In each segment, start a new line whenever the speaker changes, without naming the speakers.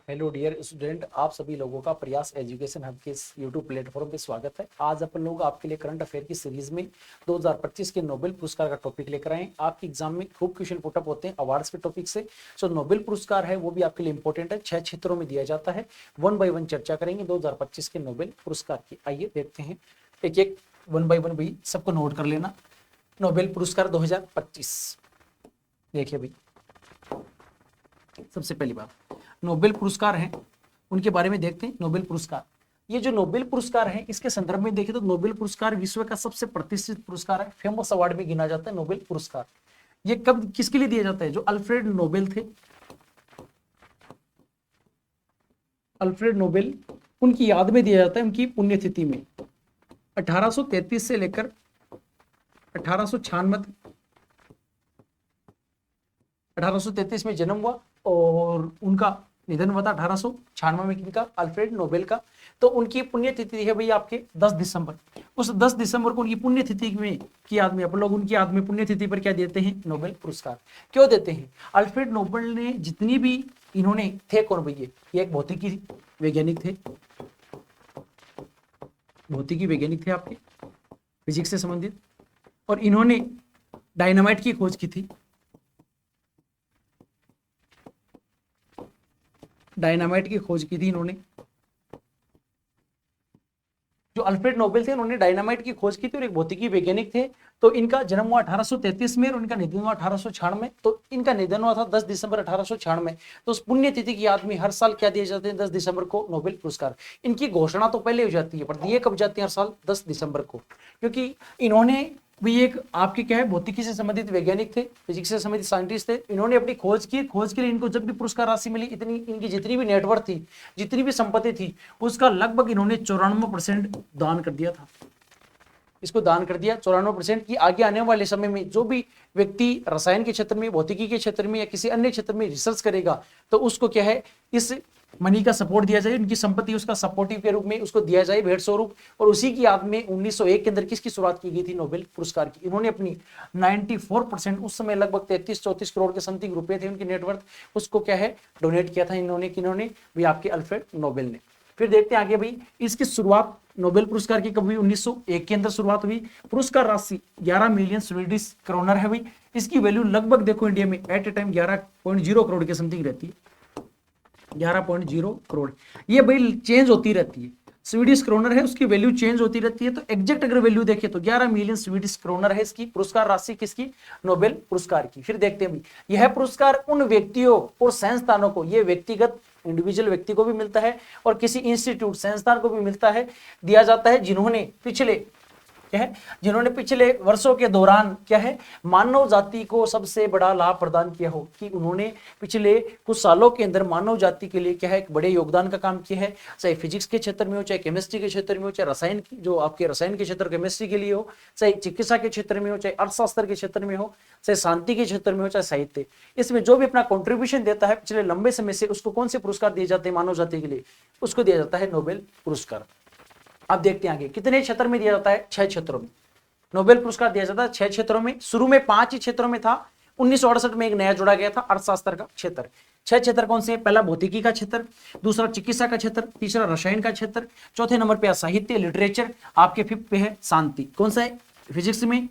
Hello dear student, आप सभी लोगों का प्रयास एजुकेशन हब के इस यूट्यूब प्लेटफॉर्म पे स्वागत है। आज अपन लोग आपके लिए करंट अफेयर की सीरीज में 2025 के नोबेल पुरस्कार का टॉपिक लेकर आए। आपके एग्जाम में खूब क्वेश्चन पुटअप होते हैं अवार्ड्स के टॉपिक से। जो नोबेल पुरस्कार है वो भी आपके लिए इंपॉर्टेंट है, 6 क्षेत्रों में दिया जाता है। वन बाय वन चर्चा करेंगे 2025 के नोबेल पुरस्कार की। आइए देखते हैं एक एक वन बाय वन। भाई सबको नोट कर लेना। नोबेल पुरस्कार 2025 देखिए भाई, सबसे पहली बात नोबेल पुरस्कार हैं उनके बारे में देखते हैं। नोबेल पुरस्कार, ये जो नोबेल पुरस्कार है इसके संदर्भ में देखें तो नोबेल पुरस्कार विश्व का सबसे प्रतिष्ठित पुरस्कार है, फेमस अवार्ड में गिना जाता है नोबेल पुरस्कार। ये कब किसके लिए दिया जाता है? जो अल्फ्रेड नोबेल थे, अल्फ्रेड नोबेल, उनकी याद में दिया जाता है, उनकी पुण्यतिथि में। 1833 से लेकर 1896, 1833 में जन्म हुआ और उनका निधन हुआ था 1896 में। किनका? अल्फ्रेड नोबेल का। तो उनकी पुण्यतिथि है भाई आपके 10 दिसंबर। उस 10 दिसंबर को उनकी पुण्यतिथि में की याद में अपन लोग उनकी याद में पुण्यतिथि पर क्या देते हैं? नोबेल पुरस्कार। क्यों देते हैं? अल्फ्रेड नोबेल ने जितनी भी इन्होंने थे, कौन भैया? ये एक भौतिकी वैज्ञानिक थे, भौतिकी वैज्ञानिक थे आपके, फिजिक्स से संबंधित। और इन्होंने डायनामाइट की खोज की थी, डायनामाइट की खोज की थी इन्होंने। जो अल्फ्रेड नोबेल थे उन्होंने डायनामाइट की खोज की थी और एक भौतिकी वैज्ञानिक थे। तो इनका जन्म हुआ 1833 में और इनका निधन हुआ 1896 में। तो इनका निधन हुआ था 10 दिसंबर 1896 में। तो उस पुण्यतिथि की याद में हर साल क्या दिए जाते हैं? 10 दिसंबर को नोबेल पुरस्कार। इनकी घोषणा तो पहले हो जाती है पर दिए कब जाते हैं? हर साल 10 दिसंबर को। क्योंकि इन्होंने भी एक आपके क्या है, भौतिकी से संबंधित वैज्ञानिक थे, फिजिक्स से संबंधित साइंटिस्ट थे। इन्होंने अपनी खोज की, खोज के लिए इनको जब भी पुरस्कार राशि मिली, इतनी इनकी जितनी भी नेटवर्थ थी, जितनी भी संपत्ति थी, उसका लगभग इन्होंने 94% दान कर दिया था। इसको दान कर दिया 94% की। आगे आने वाले समय में जो भी व्यक्ति रसायन के क्षेत्र में, भौतिकी के क्षेत्र में या किसी अन्य क्षेत्र में रिसर्च करेगा तो उसको क्या है, इस मनी का सपोर्ट दिया जाए, उनकी संपत्ति उसका सपोर्टिव के रूप में उसको दिया जाए, भेंट स्वरूप। और उसी की याद में 1901 के अंदर किसकी शुरुआत की गई थी? नोबेल पुरस्कार की। इन्होंने अपनी 94%, उस समय लगभग 33-34 करोड़ के समथिंग रुपए थे उनकी नेटवर्थ, उसको क्या है, डोनेट किया था इन्होंने। किन्होंने? भी आपके अल्फ्रेड नोबेल ने। फिर देखते हैं आगे भाई, इसकी शुरुआत नोबेल पुरस्कार की कब हुई? 1901 के अंदर शुरुआत हुई। पुरस्कार राशि 11 मिलियन स्वीडिश क्रोनर है भाई। इसकी वैल्यू लगभग देखो इंडिया में एट ए टाइम 11.0 करोड़ के समथिंग रहती है, 11.0 करोड़। ये भाई चेंज होती रहती है, स्वीडिश क्रोनर है, उसकी वैल्यू चेंज होती रहती है। तो एग्जैक्ट अगर वैल्यू देखें तो 11 मिलियन स्वीडिश क्रोनर है इसकी पुरस्कार राशि, किसकी? नोबेल पुरस्कार की। फिर देखते हैं भाई, यह पुरस्कार उन व्यक्तियों और संस्थानों को, यह व्यक्तिगत इंडिविजुअल व्यक्ति को भी मिलता है और किसी इंस्टीट्यूट संस्थान को भी मिलता है, दिया जाता है जिन्होंने पिछले क्या है, जिन्होंने पिछले वर्षों के दौरान क्या है, मानव जाति को सबसे बड़ा लाभ प्रदान किया हो। कि उन्होंने पिछले कुछ सालों के अंदर मानव जाति के लिए क्या है, एक बड़े योगदान का काम किया है। चाहे फिजिक्स के क्षेत्र में हो, चाहे केमिस्ट्री के क्षेत्र में हो, चाहे रसायन की जो आपके रसायन के क्षेत्र केमिस्ट्री के लिए हो, चाहे चिकित्सा के क्षेत्र में हो, चाहे अर्थशास्त्र के क्षेत्र में हो, चाहे शांति के क्षेत्र में हो, चाहे साहित्य, इसमें जो भी अपना कॉन्ट्रीब्यूशन देता है पिछले लंबे समय से, उसको कौन से पुरस्कार दिए जाते हैं मानव जाति के लिए? उसको दिया जाता है नोबेल पुरस्कार। अब देखते हैं आगे, कितने क्षेत्र में दिया जाता है? 6 क्षेत्रों में नोबेल पुरस्कार दिया जाता है, 6 क्षेत्रों में। शुरू में 5 ही क्षेत्रों में था, 1968 में एक नया जोड़ा गया था, अर्थशास्त्र का क्षेत्र। 6 क्षेत्र कौन से? पहला भौतिकी का क्षेत्र, दूसरा चिकित्सा का क्षेत्र, तीसरा रसायन का क्षेत्र, चौथे नंबर पे साहित्य लिटरेचर, आपके 5th पे है शांति। कौन सा है? फिजिक्स में,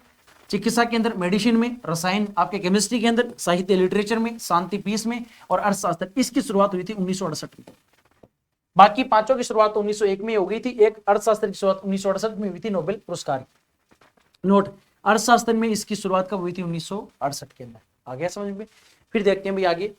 चिकित्सा के अंदर, मेडिसिन में, रसायन आपके केमिस्ट्री के अंदर, साहित्य लिटरेचर में, शांति पीस में और अर्थशास्त्र। इसकी शुरुआत हुई थी 1968 में। बाकी 5 की शुरुआत 1901 में हो गई थी, एक अर्थशास्त्र की शुरुआत 1968 में हुई थी नोबेल पुरस्कार। नोट, अर्थशास्त्र में इसकी शुरुआत कब हुई थी? 1968 के अंदर। आ गया समझ में? फिर देखते हैं भाई आगे,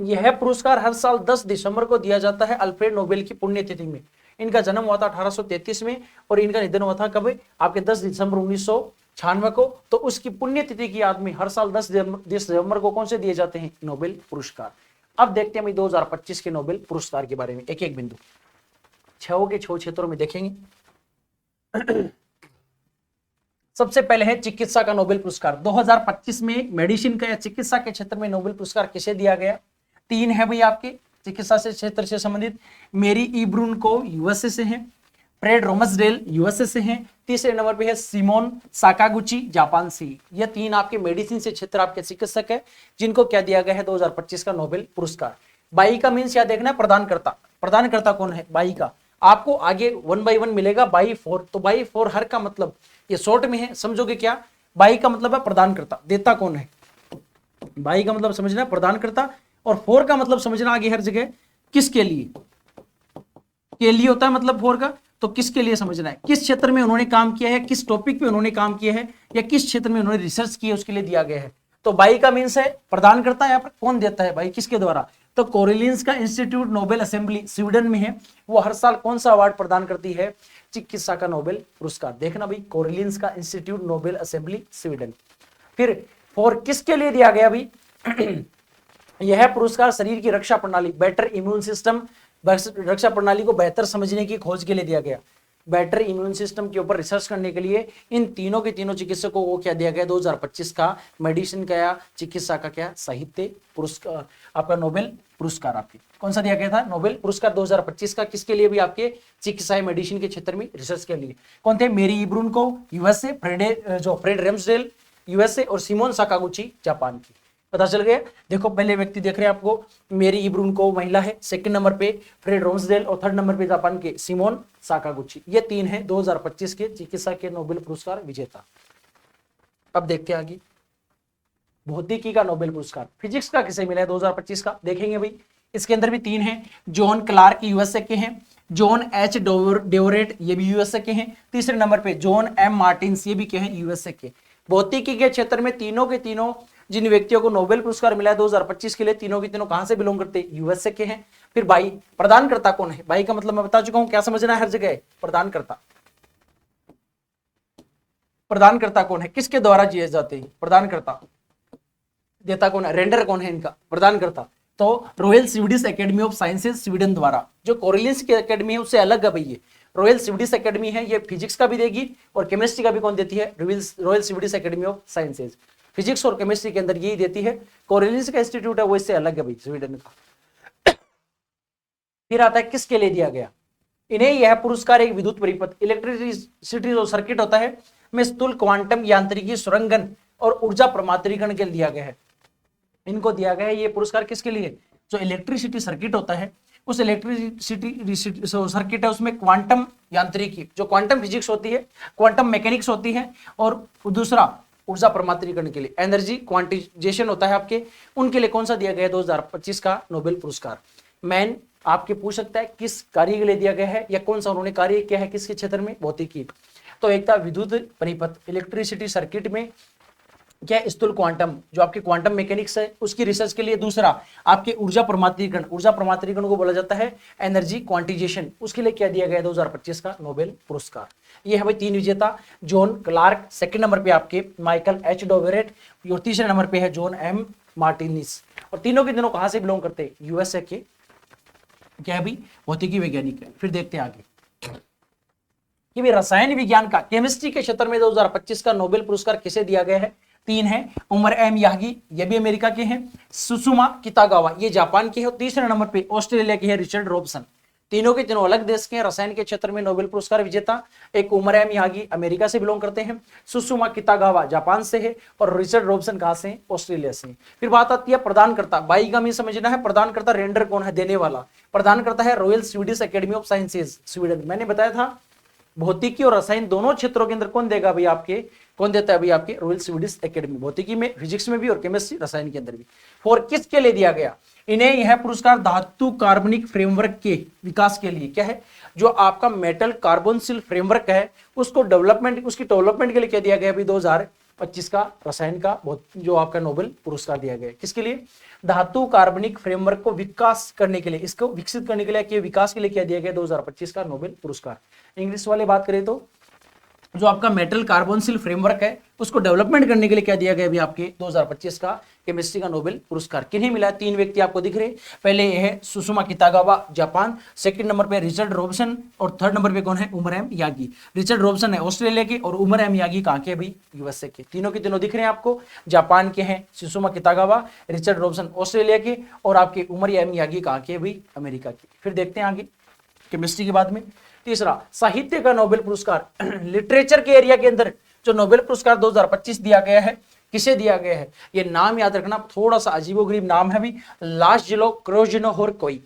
यह पुरस्कार हर साल 10 दिसंबर को दिया जाता है अल्फ्रेड नोबेल की पुण्यतिथि में। इनका जन्म हुआ था 1833 में और इनका निधन हुआ था कब? आपके 10 दिसंबर 1996 को। तो उसकी पुण्यतिथि की याद में हर साल 10 दिसंबर को कौन से दिए जाते हैं? नोबेल पुरस्कार। अब देखते हैं भाई 2025 के नोबेल पुरस्कार के बारे में, एक एक बिंदु 6 के 6 क्षेत्रों में देखेंगे। सबसे पहले है चिकित्सा का नोबेल पुरस्कार। 2025 में मेडिसिन का या चिकित्सा के क्षेत्र में नोबेल पुरस्कार किसे दिया गया? 3 है भाई आपके चिकित्सा से क्षेत्र से संबंधित। मेरी इब्रून को यूएसए से है, फ्रेड रोमसडेल यूएसए से हैं, तीसरे नंबर पे है सिमोन साकागुची जापान से। ये 3 आपके मेडिसिन से क्षेत्र आपके चिकित्सक है जिनको क्या दिया गया है 2025 का नोबेल पुरस्कार। बाई का मीन्स क्या देखना है, प्रदानकर्ता। प्रदानकर्ता कौन है, बाई का। आपको आगे 1 बाई 1 मिलेगा बाई 4, तो बाई 4 हर का मतलब ये शॉर्ट में है, समझोगे क्या। बाई का मतलब है प्रदानकर्ता, देता कौन है। बाई का मतलब समझना प्रदानकर्ता, और 4 का मतलब समझना आगे हर जगह किसके लिए, के लिए होता है मतलब 4 का, तो किसके लिए समझना है, किस क्षेत्र में उन्होंने काम किया है, किस टॉपिक पे उन्होंने काम किया है, या किस क्षेत्र में उन्होंने रिसर्च की है, उसके लिए दिया गया है। तो बाई का मीन्स है प्रदानकर्ता, यहाँ पर कौन देता है, बाई किसके द्वारा। तो कोरिलियंस का इंस्टीट्यूट नोबेल असेंबली स्वीडन में है, वो हर साल कौन सा अवार्ड प्रदान करती है, चिकित्सा का नोबेल पुरस्कार। देखना भाई, कोरिलियंस का इंस्टीट्यूट नोबेल असेंबली स्वीडन। फिर 4 किसके लिए दिया गया भाई यह पुरस्कार शरीर की रक्षा प्रणाली, बेटर इम्यून सिस्टम, रक्षा प्रणाली को बेहतर समझने की खोज के लिए दिया गया। बेटर इम्यून सिस्टम के ऊपर रिसर्च करने के लिए इन तीनों के तीनों चिकित्सकों को क्या दिया गया 2025 का मेडिसिन का या चिकित्सा का क्या साहित्य पुरस्कार, आपका नोबेल पुरस्कार। आपके कौन सा दिया गया था, नोबेल पुरस्कार 2025 का, किसके लिए भी, आपके चिकित्सा मेडिसिन के क्षेत्र में रिसर्च के लिए। कौन थे, मेरी इब्रून को यूएसए, फ्रेड रेम्सडेल यूएसए, और सिमोन साकागुची जापान की। पता चल गया। देखो पहले व्यक्ति देख रहे हैं आपको, मेरी इब्रून को महिला है, सेकंड नंबर पे फ्रेड रोम्सडेल, और थर्ड नंबर पे जापान के सिमोन साकागुची। ये 3 हैं 2025 के चिकित्सा के नोबेल पुरस्कार विजेता। अब देखते हैं आगे, भौतिकी का नोबेल पुरस्कार, फिजिक्स का किसे मिला है 2025 का, देखेंगे भाई। इसके अंदर भी 3 हैं, जॉन क्लार्क यूएसए के हैं, जॉन एच डेवरेट ये भी यूएसए के हैं, तीसरे नंबर पे जॉन एम मार्टिन्स ये भी के हैं यूएसए के। भौतिकी के क्षेत्र में तीनों के तीनों जिन व्यक्तियों को नोबेल पुरस्कार मिला है 2025 के लिए, तीनों के तीनों कहां से बिलोंग करते हैं, यूएसए के हैं। फिर बाई, प्रदानकर्ता कौन है, बाई का मतलब मैं बता चुका हूं, क्या समझना है हर जगह, प्रदानकर्ता। प्रदानकर्ता कौन है, किसके द्वारा दिए जाते हैं, प्रदानकर्ता। देता कौन है, रेंडर कौन है इनका, प्रदानकर्ता। तो royal Swedish academy of sciences Sweden द्वारा, जो कोरिलियंस की एकेडमी है उससे अलग है भाई, ये रॉयल स्वीडिश एकेडमी है, ये फिजिक्स का भी देगी और केमिस्ट्री का भी कौन देती है, royal Swedish academy of sciences. Physics और केमिस्ट्री के अंदर यही देती है। कोरिलियंस का इंस्टीट्यूट है वो इससे अलग है भाई, स्वीडन का। फिर आता है किसके लिए दिया गया, इन्हें यह पुरस्कार एक विद्युत परिपथ, इलेक्ट्रिसिटी जो सर्किट होता है में स्थूल क्वांटम यांत्रिकी सुरंगन और ऊर्जा प्रमात्रीकरण के लिए दिया गया है। इनको दिया गया है ये पुरस्कार किसके लिए, जो इलेक्ट्रिसिटी सर्किट होता है, उस इलेक्ट्रिसिटी सर्किट है उसमें क्वांटम यांत्रिकी, जो क्वांटम फिजिक्स होती है, क्वांटम मैकेनिक्स होती है, और दूसरा ऊर्जा प्रमात्रीकरण के लिए एनर्जी क्वांटिजेशन होता है आपके, उनके लिए कौन सा दिया गया है 2025 का नोबेल पुरस्कार। मैन आपके पूछ सकता है किस कार्य के लिए दिया गया है, या कौन सा उन्होंने कार्य किया है किसके क्षेत्र में, भौतिकी। तो एक था विद्युत परिपथ इलेक्ट्रिसिटी सर्किट में, क्या स्थूल क्वांटम जो आपके क्वांटम मैकेनिक्स है उसकी रिसर्च के लिए, दूसरा आपके ऊर्जा प्रमात्रीकरण, ऊर्जा प्रमात्रीकरण को बोला जाता है एनर्जी क्वांटिजेशन, उसके लिए क्या दिया गया 2025 का नोबेल पुरस्कार। ये है भाई 3 विजेता, जॉन क्लार्क, सेकंड नंबर पे आपके माइकल एच डोवेरेट, और तीसरे नंबर पे है जॉन एम मार्टिनिस, और तीनों के तीनों कहां से बिलोंग करते हैं, यूएसए के क्या है भाई, भौतिकी वैज्ञानिक है। फिर देखते हैं आगे कि भाई रसायन विज्ञान का, केमिस्ट्री के क्षेत्र में 2025 का नोबेल पुरस्कार किसे दिया गया है। 3 है, उमर एम यागी ये भी अमेरिका के हैं, सुसुमा कितागावा ये जापान के हैं, और तीसरे नंबर पे ऑस्ट्रेलिया के हैं रिचर्ड रॉबसन। तीनों के तीनों अलग देश के हैं, रसायन के क्षेत्र में नोबेल पुरस्कार विजेता। एक उमर एम यागी अमेरिका से बिलोंग करते हैं, सुसुमा कितागावा जापान से है, और रिचर्ड रॉबसन कहां से, ऑस्ट्रेलिया से। फिर बात आती है प्रदानकर्ता, बाई का मीन समझना है, प्रदानकर्ता रेंडर कौन है, देने वाला। प्रदानकर्ता है royal Swedish academy of sciences Sweden. मैंने बताया था भौतिकी और रसायन दोनों क्षेत्रों के अंदर कौन देगा भाई आपके, कौन देता है भाई आपके, रॉयल स्वीडिश एकेडमी, भौतिकी में, फिजिक्स में भी, और केमिस्ट्री रसायन के अंदर भी। 4 किसके लिए दिया गया, इन्हें यह पुरस्कार धातु कार्बनिक फ्रेमवर्क के विकास के लिए, क्या है, जो आपका मेटल कार्बोनिल फ्रेमवर्क है उसको डेवलपमेंट, उसकी डेवलपमेंट के लिए क्या दिया गया अभी 2025 का रसायन का जो आपका नोबेल पुरस्कार दिया गया। किसके लिए, धातु कार्बनिक फ्रेमवर्क को विकास करने के लिए, इसको विकसित करने के लिए, कि विकास के लिए क्या दिया गया 2025 का नोबेल पुरस्कार। इंग्लिश वाले बात करें तो जो आपका मेटल कार्बोनिल फ्रेमवर्क है उसको डेवलपमेंट करने के लिए क्या दिया गया अभी आपके 2025 का केमिस्ट्री का नोबेल पुरस्कार। किन्हें मिला, 3 व्यक्ति आपको दिख रहे, पहले ये है Susumu Kitagawa Japan, second number पे रिचर्ड रॉबसन, और थर्ड नंबर पे कौन है, Omar M Yaghi. Richard Robson है ऑस्ट्रेलिया के, और उमर एम यागी कहां के भाई, यूएसए के। तीनों के तीनों दिख रहे हैं आपको, जापान के हैं सुसुमा कितागावा, रिचर्ड रॉबसन ऑस्ट्रेलिया के, और आपके उमर एम यागी कहां के भाई, अमेरिका के। फिर देखते हैं आगे केमिस्ट्री के बाद में। तीसरा साहित्य का नोबेल पुरस्कार लिटरेचर के एरिया के अंदर जो नोबेल पुरस्कार 2025 दिया गया है, किसे दिया गया है? ये नाम याद रखना, थोड़ा सा अजीबोगरीब नाम है भी, लाज़लो क्रोजनोहोरकोई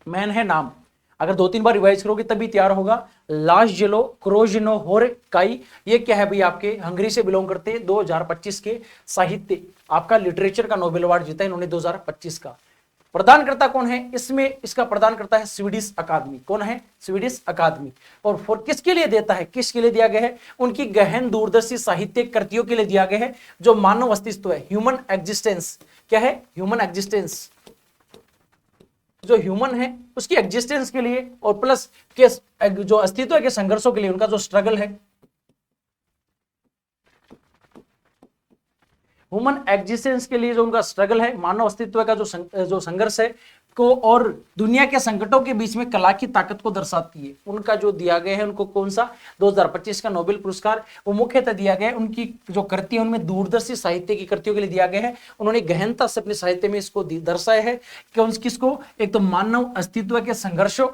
मैन है नाम, अगर 2-3 बार रिवाइज करोगे तभी तैयार होगा। लाज़लो क्रोजनोहोरकाई, ये क्या है भाई, आपके हंगरी से बिलोंग करते हैं, 2025 के साहित्य आपका लिटरेचर का नोबेल अवार्ड जीता है इन्होंने 2025 का। प्रदानकर्ता कौन है इसमें? इसका प्रदानकर्ता है स्वीडिश अकादमी। कौन है? स्वीडिश अकादमी। और फॉर किसके लिए देता है? किसके लिए दिया गया है? उनकी गहन दूरदर्शी साहित्यिक कृतियों के लिए दिया गया है, जो मानव अस्तित्व है, ह्यूमन एग्जिस्टेंस। क्या है? ह्यूमन एग्जिस्टेंस, जो ह्यूमन है उसकी एग्जिस्टेंस के लिए, और प्लस के जो अस्तित्व के संघर्षों के लिए, उनका जो स्ट्रगल है, ह्यूमन एग्जिस्टेंस के लिए जो उनका स्ट्रगल है, मानव अस्तित्व का जो संघर्ष है को, और दुनिया के संकटों के बीच में कला की ताकत को दर्शाती है, उनका जो दिया गया है उनको कौन सा 2025 का नोबेल पुरस्कार, वो मुख्यतः दिया गया है उनकी जो कृति है उनमें दूरदर्शी साहित्य की कृतियों के लिए दिया गया है। उन्होंने गहनता से अपने साहित्य में इसको दर्शाया है कि किसको, एक तो मानव अस्तित्व के संघर्षों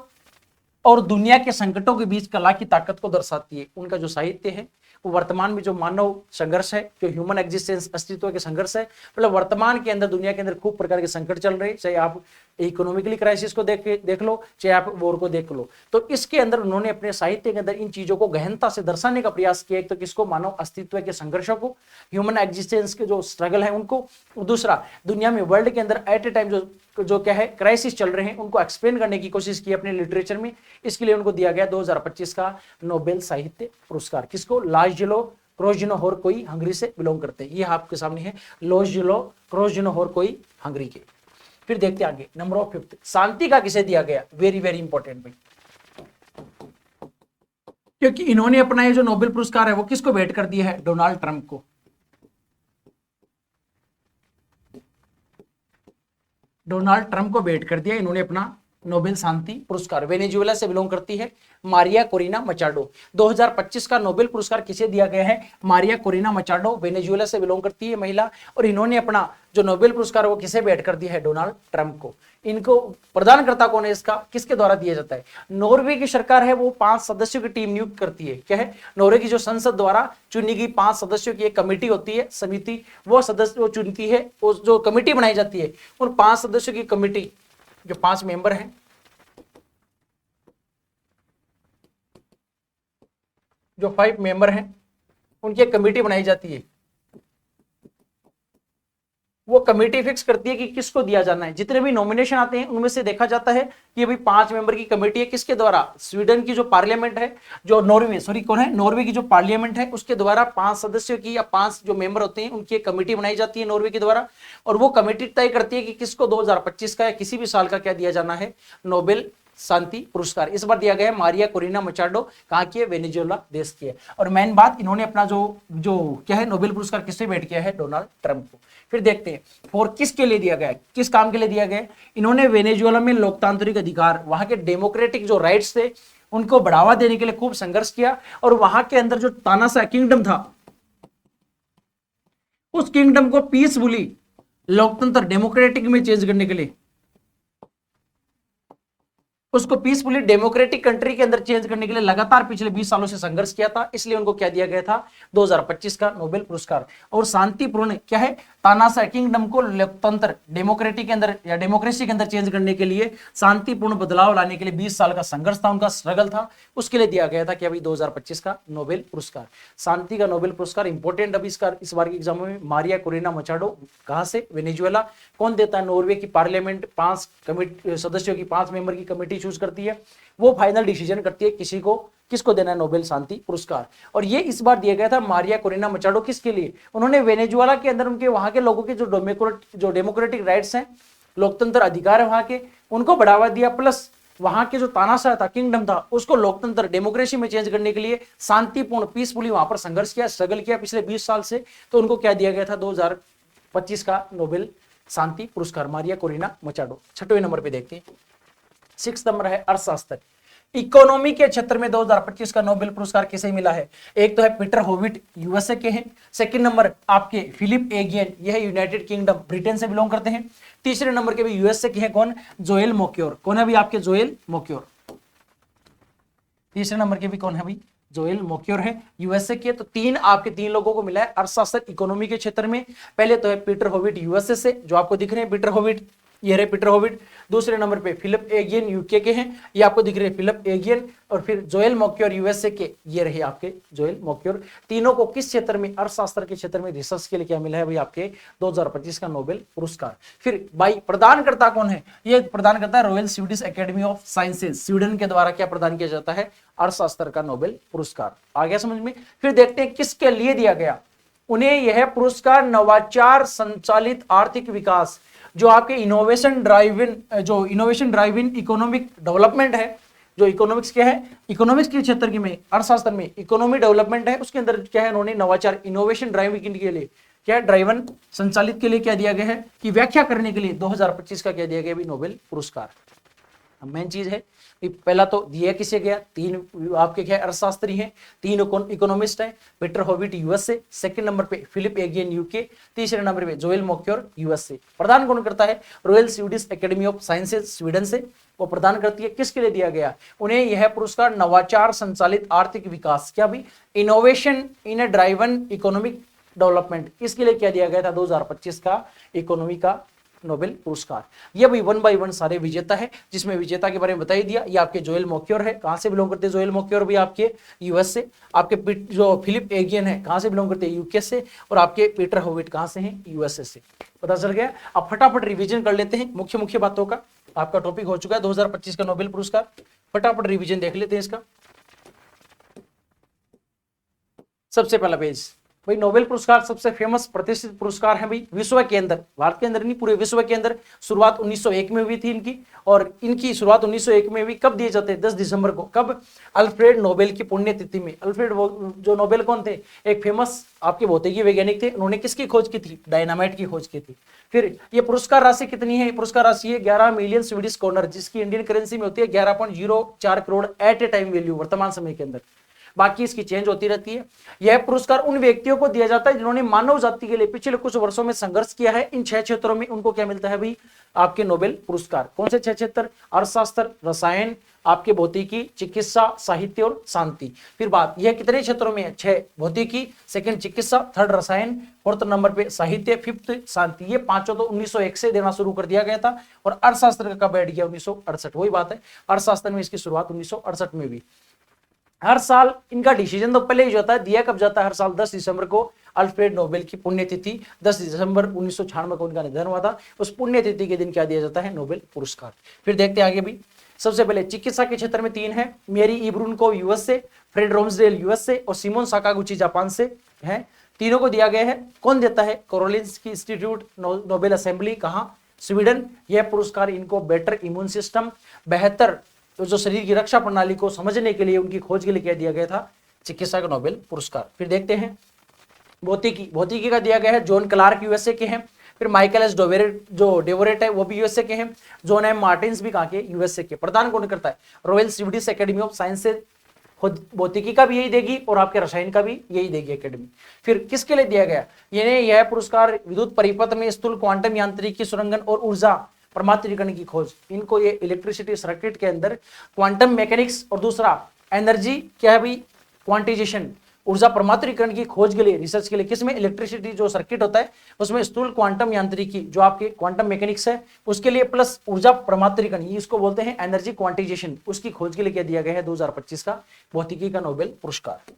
और दुनिया के संकटों के बीच कला की ताकत को दर्शाती है। उनका जो साहित्य है वो वर्तमान में जो मानव संघर्ष है, जो ह्यूमन एग्जिस्टेंस अस्तित्व के संघर्ष है, मतलब वर्तमान के अंदर दुनिया के अंदर खूब प्रकार के संकट चल रहे हैं, चाहे आप इकोनॉमिकली क्राइसिस को देख लो, चाहे आप वॉर को देख लो, तो इसके अंदर उन्होंने अपने साहित्य के अंदर इन चीजों को गहनता से दर्शाने का प्रयास किया। एक तो किसको? मानव अस्तित्व के संघर्षों को, ह्यूमन एग्जिस्टेंस के जो स्ट्रगल है उनको, दूसरा दुनिया में वर्ल्ड के अंदर एट ए टाइम जो क्या है क्राइसिस चल रहे हैं उनको एक्सप्लेन करने की कोशिश की अपने लिटरेचर में। इसके लिए उनको दिया गया 2025 का नोबेल साहित्य पुरस्कार। किसको? लाज़लो क्रोजनोहोरकोई, हंगरी से बिलोंग करते हैं। ये आपके सामने है, लाज़लो क्रोजनोहोरकोई, हंगरी के। फिर देखते हैं आगे, नंबर ऑफ 5th, शांति का किसे दिया गया? वेरी वेरी इंपॉर्टेंट भाई, क्योंकि इन्होंने अपना ये जो नोबेल पुरस्कार है वो किसको भेंट कर दिया है? डोनाल्ड ट्रंप को। डोनाल्ड ट्रंप को भेंट कर दिया इन्होंने अपना नोबेल शांति पुरस्कार। वेनेजुएला से बिलोंग करती है मारिया कोरिना मचाडो। 2025 का नोबेल पुरस्कार किसे दिया गया है? मारिया कोरिना मचाडो, वेनेजुएला से बिलोंग करती है महिला, और इन्होंने अपना जो नोबेल पुरस्कार वो किसे भेंट कर दिया है? डोनाल्ड ट्रंप को। इनको प्रदानकर्ता कौन है इसका? किसके द्वारा दिया जाता है? नॉर्वे की सरकार है वो 5 सदस्यों की टीम नियुक्त करती है। क्या है? नॉर्वे की जो संसद द्वारा चुनी गई 5 सदस्यों की एक कमेटी होती है, समिति, वो सदस्य वो चुनती है, उस जो कमेटी बनाई जाती है उन 5 सदस्यों की कमेटी, जो 5 मेंबर हैं, जो 5 मेंबर हैं, उनकी एक कमेटी बनाई जाती है। वो कमेटी फिक्स करती है कि किसको दिया जाना है। जितने भी नॉमिनेशन आते हैं उनमें से देखा जाता है कि भाई 5 मेंबर की कमेटी है, किसके द्वारा? स्वीडन की जो पार्लियामेंट है, जो कौन है? नॉर्वे की जो पार्लियामेंट है उसके द्वारा 5 सदस्यों की या 5 जो मेंबर होते हैं उनकी एक कमेटी बनाई जाती है नॉर्वे के द्वारा, और वो कमेटी तय करती है कि किसको 2025 का या किसी भी साल का क्या दिया जाना है? नोबेल शांति पुरस्कार। इस बार दिया गया है मारिया कोरिना मचाडो, कहाँ की है? वेनेजुएला देश की है। और मेन बात, इन्होंने अपना जो क्या है नोबेल पुरस्कार किससे भेंट किया है? डोनाल्ड ट्रंप को। फिर देखते हैं फॉर किसके लिए दिया गया है, किस काम के लिए दिया गया है? इन्होंने वेनेजुएला में लोकतांत्रिक अधिकार, वहां के डेमोक्रेटिक जो राइट्स थे उनको बढ़ावा देने के लिए खूब संघर्ष किया, और वहां के अंदर जो तानाशाह किंगडम था उस किंगडम को पीसफुली लोकतंत्र डेमोक्रेटिक में चेंज करने के लिए, उसको पीसफुली डेमोक्रेटिक कंट्री के अंदर चेंज करने के लिए लगातार पिछले 20 सालों से संघर्ष किया था। इसलिए उनको क्या दिया गया था? 2025 का नोबेल पुरस्कार। और शांतिपूर्ण क्या है? तानाशाह किंगडम को लोकतंत्र डेमोक्रेटिक के अंदर या डेमोक्रेसी के अंदर चेंज करने के लिए, शांतिपूर्ण बदलाव लाने के लिए 20 साल का संघर्ष था, उनका स्ट्रगल था, उसके लिए दिया गया था कि अभी 2025 का नोबेल पुरस्कार। शांति का नोबेल पुरस्कार इंपॉर्टेंट अभी इस बार की एग्जाम में। मारिया कोरिना मचाडो, कहां से? वेनेजुएला। कौन देता है? नॉर्वे की पार्लियामेंट 5 सदस्यों की 5 मेंबर की कमेटी चूज करती है, वो फाइनल डिसीजन करती है किसको देना है नोबेल शांति पुरस्कार। और ये इस बार दिया गया था मारिया कोरिना मचाडो, किसके लिए? उन्होंने वेनेजुएला के अंदर उनके वहां के लोगों के जो डेमोक्रेटिक राइट्स हैं, लोकतंत्र अधिकार है वहां के, उनको बढ़ावा दिया, प्लस वहां के जो तानाशाह था, किंगडम था, उसको लोकतंत्र डेमोक्रेसी में चेंज करने के लिए शांतिपूर्ण पीसफुली वहां पर संघर्ष किया, स्ट्रगल किया पिछले 20 साल से। तो उनको क्या दिया गया था? 2025 का नोबेल शांति पुरस्कार, मारिया कोरिना मचाडो। 6वें नंबर पे देखते हैं, 6 नंबर है अर्थशास्त्र। इकोनॉमी के क्षेत्र में 2025 का नोबेल पुरस्कार किसे मिला है? एक तो है पीटर होविट, यूएसए के हैं। सेकंड नंबर आपके फिलिप एगियन, यह यूनाइटेड किंगडम, ब्रिटेन से बिलोंग करते हैं। तीसरे नंबर के भी यूएसए के हैं, कौन? जोएल मोक्योर। कौन है भी आपके? जोएल मोक्योर। तीसरे नंबर के भी कौन है भाई? जोएल मोक्योर है यूएसए के। तो तीन लोगों को मिला है अर्थशास्त्र इकोनॉमी के क्षेत्र में। पहले तो है पीटर होविट यूएसए से, जो आपको दिख रहे हैं पीटर होविट, ये रहे पीटर होविट। दूसरे नंबर पे फिलिप एगियन यूके के हैं, ये आपको दिख रहे हैं फिलिप एगियन। और फिर जोएल मोक्योर यूएसए के, ये रहे आपके जोएल मोक्योर। तीनों को किस क्षेत्र में, अर्थशास्त्र के क्षेत्र में रिसर्च के लिए क्या मिला है भाई, आपके 2025 का नोबेल पुरस्कार। फिर भाई प्रदानकर्ता कौन है, ये प्रदान करता है royal Swedish academy of sciences, Sweden के द्वारा क्या प्रदान किया जाता है, अर्थशास्त्र का नोबेल पुरस्कार। आ गया समझ में। फिर देखते हैं किसके लिए दिया गया, उन्हें यह पुरस्कार नवाचार संचालित आर्थिक विकास, जो आपके innovation drive in economic development है, जो इकोनॉमिक्स क्या है, इकोनॉमिक्स के क्षेत्र की में, अर्थशास्त्र में इकोनॉमी डेवलपमेंट है, उसके अंदर क्या है, उन्होंने नवाचार इनोवेशन ड्राइविंग के लिए क्या ड्राइवन संचालित के लिए क्या दिया गया है कि व्याख्या करने के लिए 2025 का क्या दिया गया भी नोबेल पुरस्कार। मेन चीज है पहला तो दिया किसे गया, तीन आपके क्या अर्थशास्त्री हैं, तीन इकोनॉमिस्ट हैं, पीटर होविट यूएसए, सेकंड नंबर पे फिलिप एगियन यूके, तीसरे नंबर पे जोएल मोक्योर यूएसए। प्रदान कौन करता है, royal Swedish academy of sciences Sweden से, वो प्रदान करती है। किसके लिए दिया गया, उन्हें यह पुरस्कार नवाचार संचालित आर्थिक विकास, क्या भी innovation in A driven economic development, इसके लिए क्या दिया गया था 2025 का इकोनॉमी का नोबेल पुरस्कार। ये भी 1 बाय 1 सारे विजेता है, जिसमें विजेता के बारे में बता ही दिया। ये आपके जोएल मोक्योर है, कहां से बिलोंग करते हैं जोएल मोक्योर भी आपके यूएस से। आपके जो फिलिप एगियन है कहां से बिलोंग करते हैं यूके से, और आपके पीटर होविट कहां से हैं, यूएसए से। पता चल गया। अब फटाफट रिवीजन कर लेते हैं मुख्य मुख्य बातों का। आपका टॉपिक हो चुका है 2025 का नोबेल पुरस्कार, फटाफट रिवीजन देख लेते हैं इसका। सबसे पहला पेज भाई, नोबेल पुरस्कार सबसे फेमस प्रतिष्ठित पुरस्कार है भाई विश्व के अंदर, भारत के अंदर नहीं पूरे विश्व के अंदर। शुरुआत 1901 में हुई थी इनकी, और इनकी शुरुआत 1901 में हुई। कब दिए जाते हैं, 10 दिसंबर को। कब, अल्फ्रेड नोबेल की पुण्यतिथि में। अल्फ्रेड जो नोबेल कौन थे, एक फेमस आपके भौतिकी वैज्ञानिक थे। उन्होंने किसकी खोज की थी, डायनामाइट की खोज की थी। फिर ये पुरस्कार राशि कितनी है, पुरस्कार राशि है 11 मिलियन स्वीडिश कॉर्नर, जिसकी इंडियन करेंसी में होती है 11.04 crore at a time value वर्तमान समय के अंदर। बाकी इसकी चेंज होती रहती है। यह पुरस्कार उन व्यक्तियों को दिया जाता है जिन्होंने मानव जाति के लिए पिछले कुछ वर्षों में संघर्ष किया है। इन 6 क्षेत्रों में उनको क्या मिलता है भाई, आपके नोबेल पुरस्कार। कौन से 6 क्षेत्र, अर्थशास्त्र, रसायन, आपके भौतिकी, चिकित्सा, साहित्य और शांति। फिर बात यह कितने क्षेत्रों में है, 6, भौतिकी, सेकंड चिकित्सा, थर्ड रसायन, फोर्थ नंबर पे साहित्य, फिफ्थ शांति। ये पांचों तो 1901 से देना शुरू कर दिया गया था। और अर्थशास्त्र का बैठ गया 1968। वही बात है, अर्थशास्त्र में इसकी शुरुआत 1968 में हुई। हर साल इनका डिसीजन तो पहले ही जाता है, दिया कब जाता है, हर साल 10 दिसंबर को अल्फ्रेड नोबेल की पुण्यतिथि, 10 दिसंबर 1996 को उनका निधन हुआ था। उस पुण्यतिथि के दिन क्या दिया जाता है, नोबेल पुरस्कार। फिर देखते हैं आगे भी। सबसे पहले चिकित्सा के क्षेत्र में 3 है, मेरी इब्रुनको यूएस से, फ्रेड रोम्सडेल यूएस से और सिमोन साकागुची जापान से है। तीनों को दिया गया है। कौन देता है, कोरोलिंस्की इंस्टीट्यूट नोबेल असेंबली, कहाँ, स्वीडन। यह पुरस्कार इनको बेटर इम्यून सिस्टम, बेहतर तो जो शरीर की रक्षा प्रणाली को समझने के लिए उनकी खोज के लिए क्या दिया गया था, चिकित्सा का नोबेल पुरस्कार। फिर देखते हैं भौतिकी का दिया गया है, जॉन क्लार्क यूएसए के हैं। फिर माइकल एस डेवोरेट है, वो भी यूएसए के हैं। जॉन एम मार्टिन्स भी कहाँ के, यूएसए के। प्रदान कौन करता है, royal Swedish academy of sciences. भौतिकी का भी यही देगी और आपके रसायन का भी यही देगी एकेडमी। फिर किसके लिए दिया गया, यह पुरस्कार विद्युत परिपथ में स्थूल क्वांटम यांत्रिकी, सुरंगन और ऊर्जा परमात्रीकरण की खोज। इनको ये इलेक्ट्रिसिटी सर्किट के अंदर क्वांटम मैकेनिक्स और दूसरा एनर्जी क्या है भाई, क्वांटाइजेशन, ऊर्जा परमात्रीकरण की खोज के लिए, रिसर्च के लिए। किसमें, इलेक्ट्रिसिटी जो सर्किट होता है उसमें स्थूल क्वांटम यांत्रिकी जो आपके क्वांटम मैकेनिक्स है उसके लिए, प्लस ऊर्जा परमात्रीकरण, ये इसको बोलते हैं एनर्जी क्वांटाइजेशन, उसकी खोज के लिए क्या दिया गया है 2025 का भौतिकी का नोबेल पुरस्कार।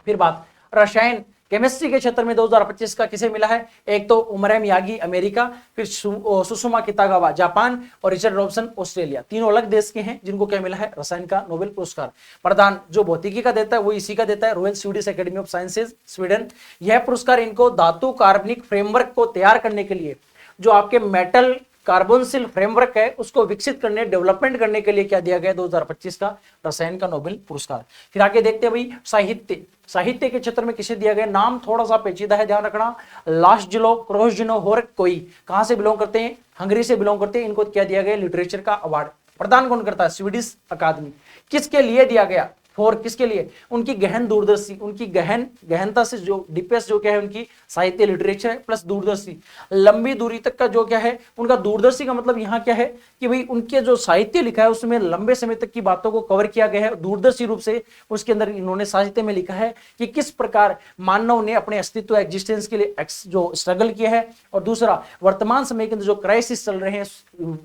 फिर बात रसायन केमिस्ट्री के क्षेत्र में 2025 का किसे मिला है, एक तो उमरे मियागी अमेरिका, फिर सुषमा कितागावा जापान और रिचर्ड रॉबसन ऑस्ट्रेलिया। तीनों अलग देश के हैं जिनको क्या मिला है, रसायन का नोबेल पुरस्कार। प्रदान जो भौतिकी का देता है वो इसी का देता है, royal Swedish academy of sciences Sweden. यह पुरस्कार इनको धातु कार्बनिक फ्रेमवर्क को तैयार करने के लिए, जो आपके मेटल कार्बोनसिल फ्रेमवर्क है उसको विकसित करने, डेवलपमेंट करने के लिए क्या दिया गया 2025 का रसायन का नोबेल पुरस्कार। फिर आगे देखते हैं भाई साहित्य के क्षेत्र में किसे दिया गया, नाम थोड़ा सा पेचीदा है, ध्यान रखना। लास्जिलो क्रोजिनो होरकोई, कहां से बिलोंग करते हैं, हंगरी से बिलोंग करते हैं। इनको क्या दिया गया, लिटरेचर का अवार्ड। प्रदान कौन करता है, स्वीडिश अकादमी। किसके लिए दिया गया, फॉर किसके लिए, उनकी गहन दूरदर्शी, उनकी गहनता से जो डीपेस्ट जो क्या है उनकी साहित्य लिटरेचर है, प्लस दूरदर्शी, लंबी दूरी तक का जो क्या है उनका दूरदर्शी का मतलब यहाँ क्या है कि भाई उनके जो साहित्य लिखा है उसमें लंबे समय तक की बातों को कवर किया गया है, दूरदर्शी रूप से उसके अंदर इन्होंने साहित्य में लिखा है कि किस प्रकार मानव ने अपने अस्तित्व एग्जिस्टेंस के लिए जो स्ट्रगल किया है, और दूसरा वर्तमान समय के अंदर जो क्राइसिस चल रहे हैं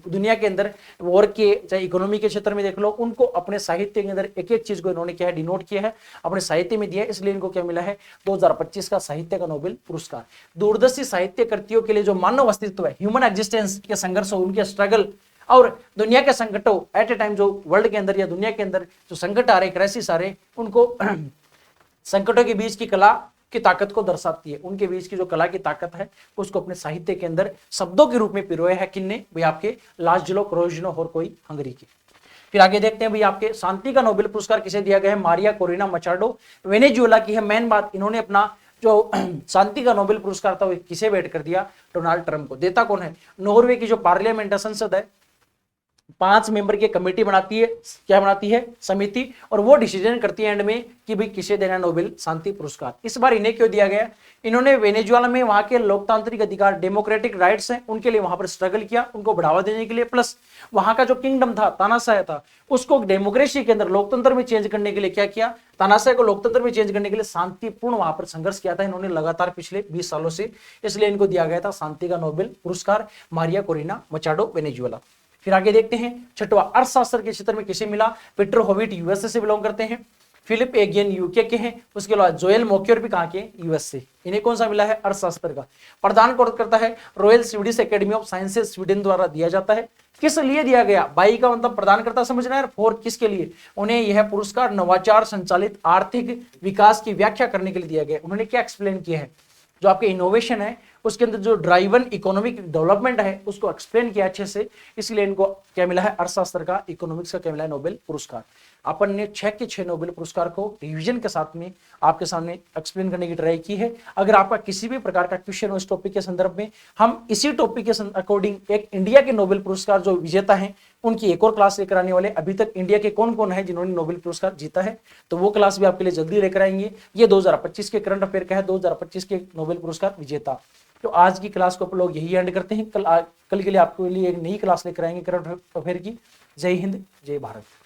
दुनिया के अंदर, वॉर के चाहे इकोनॉमी के क्षेत्र में देख लो, उनको अपने साहित्य के अंदर एक एक चीज को इन्होंने क्या है डिनोट किया है, अपने साहित्य में दिया है, इसलिए इनको क्या मिला है 2025 का साहित्य का नोबेल पुरस्कार। दूरदर्शी साहित्य कृतियों के लिए जो मानव अस्तित्व है, ह्यूमन एग्जिस्टेंस के संघर्ष, उनके स्ट्रगल और दुनिया के संकटों एट ए टाइम जो वर्ल्ड के अंदर या दुनिया के अंदर जो संकट आ रहे, क्राइसिस आ रहे, उनको संकटों के बीच की कला की ताकत को दर्शाती है, उनके बीच की जो कला की ताकत है उसको अपने साहित्य के अंदर शब्दों के रूप में पिरोया है किन्ने भाई, आपके लाजलो क्रोजनो और कोई हंगरी के। फिर आगे देखते हैं भाई आपके शांति का नोबेल पुरस्कार किसे दिया गया है, मारिया कोरिना मचाडो, वेनेजुएला की है। मेन बात, इन्होंने अपना जो शांति का नोबेल पुरस्कार था वो किसे भेंट कर दिया, डोनाल्ड ट्रंप को। देता कौन है, नॉर्वे की जो पार्लियामेंट संसद है 5 मेंबर की कमेटी बनाती है, क्या बनाती है, समिति, और वो डिसीजन करती है एंड में कि भाई किसे देना नोबेल शांति पुरस्कार। इस बार इन्हें क्यों दिया गया, इन्होंने वेनेजुएला में वहां के लोकतांत्रिक अधिकार, डेमोक्रेटिक राइट्स हैं, उनके लिए वहां पर स्ट्रगल किया, उनको बढ़ावा देने के लिए, प्लस वहां का जो किंगडम था, तानाशाह था, उसको डेमोक्रेसी के अंदर लोकतंत्र में चेंज करने के लिए क्या किया, तानाशाह को लोकतंत्र में चेंज करने के लिए शांतिपूर्ण वहां पर संघर्ष किया था इन्होंने लगातार पिछले 20 सालों से, इसलिए इनको दिया गया था शांति का नोबेल पुरस्कार, मारिया कोरिना मचाडो, वेनेजुएला। फिर आगे देखते हैं छठवां, अर्थशास्त्र के क्षेत्र में किसे मिला, पीटर होविट यूएसए से बिलोंग करते हैं, फिलिप एगियन यूके के हैं, उसके अलावा जोएल मोक्योर भी कहां के, यूएस से। इन्हें कौन सा मिला है, अर्थशास्त्र का। प्रदान करता है royal Swedish academy of sciences Sweden द्वारा दिया जाता है। किस लिए दिया गया, बाई का मतलब प्रदान करता समझना है, फॉर किसके लिए, उन्हें यह पुरस्कार नवाचार संचालित आर्थिक विकास की व्याख्या करने के लिए दिया गया। उन्होंने क्या एक्सप्लेन किया है, जो आपके इनोवेशन है उसके अंदर जो ड्राइवन इकोनॉमिक डेवलपमेंट है उसको एक्सप्लेन किया अच्छे से, इसलिए इनको क्या मिला है, अर्थशास्त्र का, इकोनॉमिक्स का क्या मिला है, नोबेल पुरस्कार। अपन ने 6 के 6 नोबेल पुरस्कार को रिवीजन के साथ में आपके सामने एक्सप्लेन करने की ट्राई की है। अगर आपका किसी भी प्रकार का क्वेश्चन हो इस टॉपिक के संदर्भ में, हम इसी टॉपिक के अकॉर्डिंग एक इंडिया के नोबेल पुरस्कार जो विजेता हैं उनकी एक और क्लास लेकर आने वाले। अभी तक इंडिया के कौन कौन है जिन्होंने नोबेल पुरस्कार जीता है, तो वो क्लास भी आपके लिए जल्दी लेकर आएंगे। ये 2025 के करंट अफेयर का है, 2025 के नोबेल पुरस्कार विजेता। तो आज की क्लास को आप लोग यही एंड करते हैं। कल के लिए आपके लिए एक नई क्लास लेकर आएंगे करंट अफेयर की। जय हिंद, जय भारत।